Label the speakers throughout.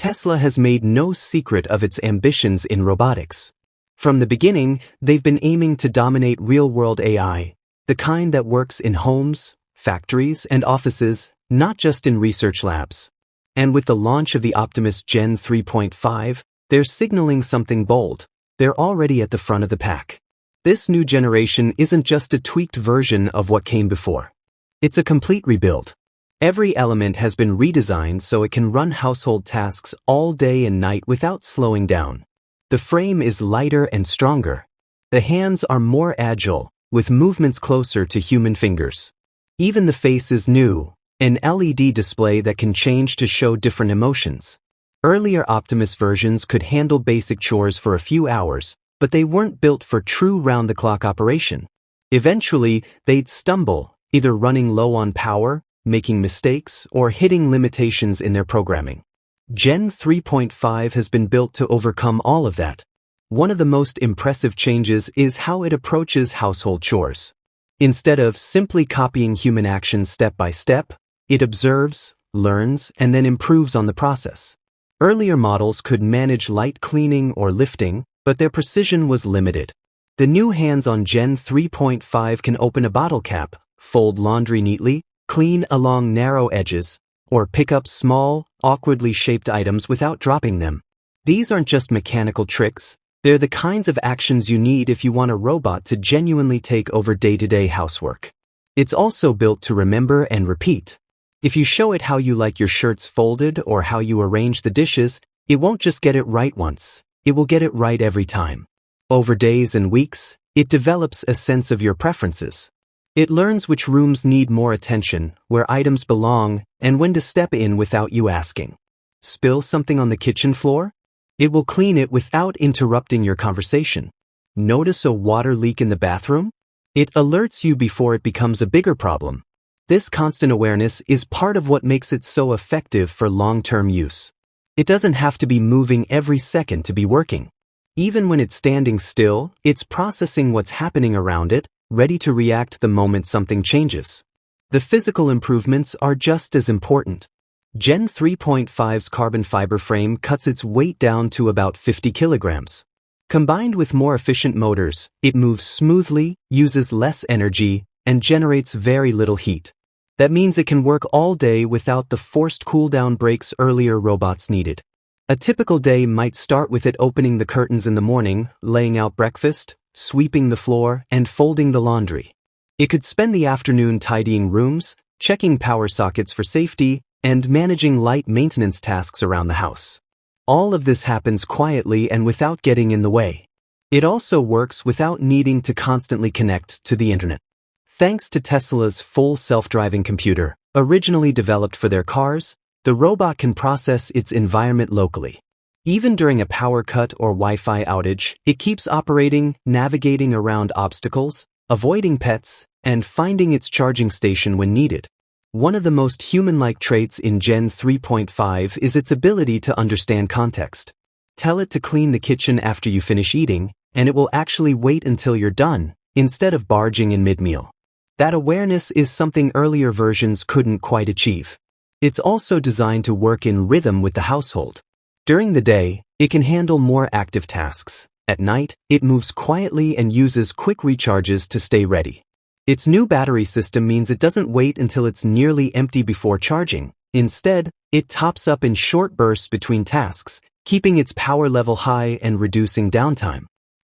Speaker 1: Tesla has made no secret of its ambitions in robotics. From the beginning, they've been aiming to dominate real-world AI, the kind that works in homes, factories, and offices, not just in research labs. And with the launch of the Optimus Gen 3.5, they're signaling something bold. They're already at the front of the pack. This new generation isn't just a tweaked version of what came before. It's a complete rebuild. Every element has been redesigned so it can run household tasks all day and night without slowing down. The frame is lighter and stronger. The hands are more agile, with movements closer to human fingers. Even the face is new, an LED display that can change to show different emotions. Earlier Optimus versions could handle basic chores for a few hours, but they weren't built for true round-the-clock operation. Eventually, they'd stumble, either running low on power, making mistakes, or hitting limitations in their programming. Gen 3.5 has been built to overcome all of that. One of the most impressive changes is how it approaches household chores. Instead of simply copying human actions step by step, it observes, learns, and then improves on the process. Earlier models could manage light cleaning or lifting, but their precision was limited. The new hands on Gen 3.5 can open a bottle cap, fold laundry neatly, clean along narrow edges, or pick up small, awkwardly shaped items without dropping them. These aren't just mechanical tricks, they're the kinds of actions you need if you want a robot to genuinely take over day-to-day housework. It's also built to remember and repeat. If you show it how you like your shirts folded or how you arrange the dishes, it won't just get it right once, it will get it right every time. Over days and weeks, it develops a sense of your preferences. It learns which rooms need more attention, where items belong, and when to step in without you asking. Spill something on the kitchen floor? It will clean it without interrupting your conversation. Notice a water leak in the bathroom? It alerts you before it becomes a bigger problem. This constant awareness is part of what makes it so effective for long-term use. It doesn't have to be moving every second to be working. Even when it's standing still, it's processing what's happening around it, ready to react the moment something changes. The physical improvements are just as important. Gen 3.5's carbon fiber frame cuts its weight down to about 50 kilograms. Combined with more efficient motors, it moves smoothly, uses less energy, and generates very little heat. That means it can work all day without the forced cool-down breaks earlier robots needed. A typical day might start with it opening the curtains in the morning, laying out breakfast, sweeping the floor, and folding the laundry. It could spend the afternoon tidying rooms, checking power sockets for safety, and managing light maintenance tasks around the house. All of this happens quietly and without getting in the way. It also works without needing to constantly connect to the internet. Thanks to Tesla's full self-driving computer, originally developed for their cars, the robot can process its environment locally. Even during a power cut or Wi-Fi outage, it keeps operating, navigating around obstacles, avoiding pets, and finding its charging station when needed. One of the most human-like traits in Gen 3.5 is its ability to understand context. Tell it to clean the kitchen after you finish eating, and it will actually wait until you're done, instead of barging in mid-meal. That awareness is something earlier versions couldn't quite achieve. It's also designed to work in rhythm with the household. During the day, it can handle more active tasks. At night, it moves quietly and uses quick recharges to stay ready. Its new battery system means it doesn't wait until it's nearly empty before charging. Instead, it tops up in short bursts between tasks, keeping its power level high and reducing downtime.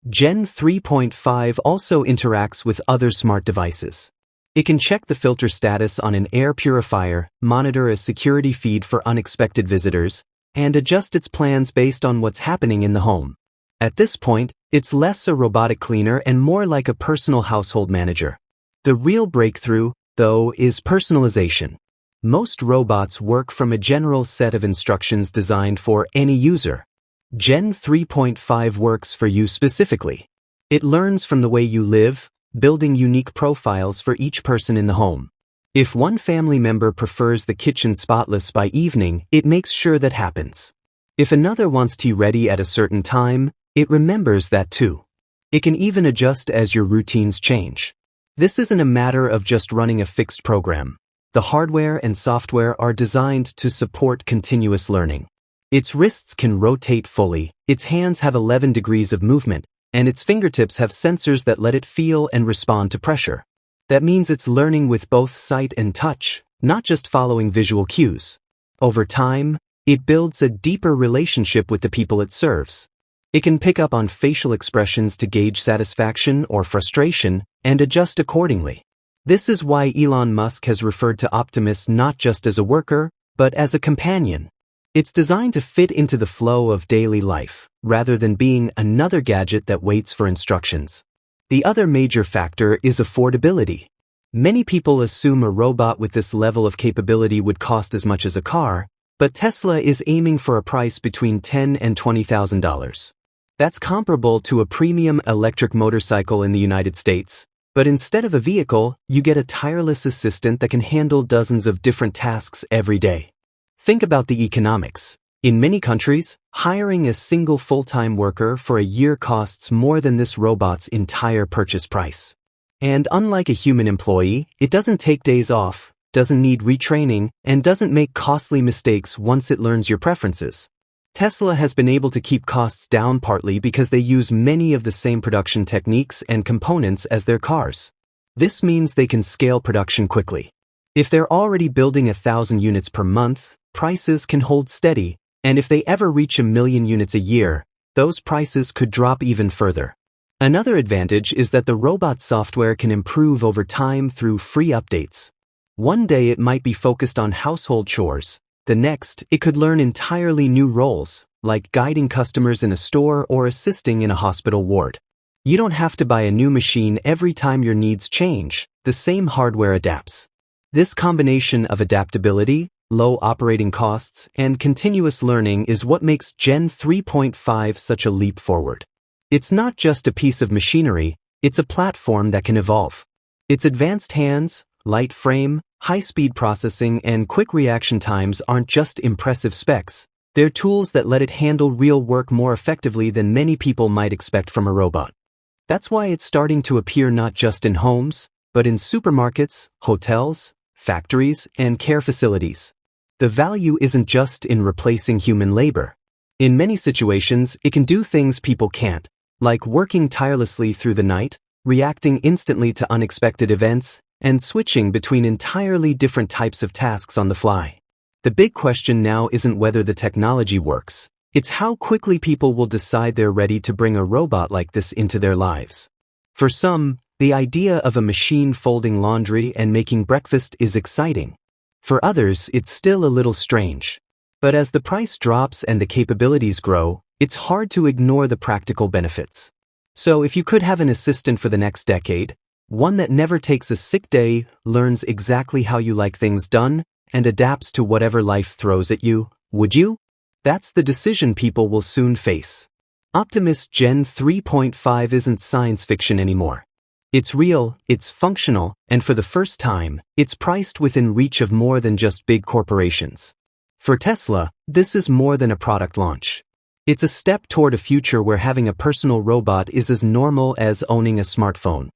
Speaker 1: Gen 3.5 also interacts with other smart devices. It can check the filter status on an air purifier, monitor a security feed for unexpected visitors, and adjust its plans based on what's happening in the home. At this point, it's less a robotic cleaner and more like a personal household manager. The real breakthrough, though, is personalization. Most robots work from a general set of instructions designed for any user. Gen 3.5 works for you specifically. It learns from the way you live, building unique profiles for each person in the home. If one family member prefers the kitchen spotless by evening, it makes sure that happens. If another wants tea ready at a certain time, it remembers that too. It can even adjust as your routines change. This isn't a matter of just running a fixed program. The hardware and software are designed to support continuous learning. Its wrists can rotate fully, its hands have 11 degrees of movement, and its fingertips have sensors that let it feel and respond to pressure. That means it's learning with both sight and touch, not just following visual cues. Over time, it builds a deeper relationship with the people it serves. It can pick up on facial expressions to gauge satisfaction or frustration and adjust accordingly. This is why Elon Musk has referred to Optimus not just as a worker, but as a companion. It's designed to fit into the flow of daily life, rather than being another gadget that waits for instructions. The other major factor is affordability. Many people assume a robot with this level of capability would cost as much as a car, but Tesla is aiming for a price between $10,000 and $20,000. That's comparable to a premium electric motorcycle in the United States, but instead of a vehicle, you get a tireless assistant that can handle dozens of different tasks every day. Think about the economics. In many countries, hiring a single full-time worker for a year costs more than this robot's entire purchase price. And unlike a human employee, it doesn't take days off, doesn't need retraining, and doesn't make costly mistakes once it learns your preferences. Tesla has been able to keep costs down partly because they use many of the same production techniques and components as their cars. This means they can scale production quickly. If they're already building 1,000 units per month, prices can hold steady, and if they ever reach 1,000,000 units a year, those prices could drop even further. Another advantage is that the robot's software can improve over time through free updates. One day it might be focused on household chores. The next, it could learn entirely new roles, like guiding customers in a store or assisting in a hospital ward. You don't have to buy a new machine every time your needs change. The same hardware adapts. This combination of adaptability, low operating costs, and continuous learning is what makes Gen 3.5 such a leap forward. It's not just a piece of machinery, it's a platform that can evolve. Its advanced hands, light frame, high-speed processing, and quick reaction times aren't just impressive specs, they're tools that let it handle real work more effectively than many people might expect from a robot. That's why it's starting to appear not just in homes, but in supermarkets, hotels, factories, and care facilities. The value isn't just in replacing human labor. In many situations, it can do things people can't, like working tirelessly through the night, reacting instantly to unexpected events, and switching between entirely different types of tasks on the fly. The big question now isn't whether the technology works, it's how quickly people will decide they're ready to bring a robot like this into their lives. For some, the idea of a machine folding laundry and making breakfast is exciting. For others, it's still a little strange. But as the price drops and the capabilities grow, it's hard to ignore the practical benefits. So if you could have an assistant for the next decade, one that never takes a sick day, learns exactly how you like things done, and adapts to whatever life throws at you, would you? That's the decision people will soon face. Optimus Gen 3.5 isn't science fiction anymore. It's real, it's functional, and for the first time, it's priced within reach of more than just big corporations. For Tesla, this is more than a product launch. It's a step toward a future where having a personal robot is as normal as owning a smartphone.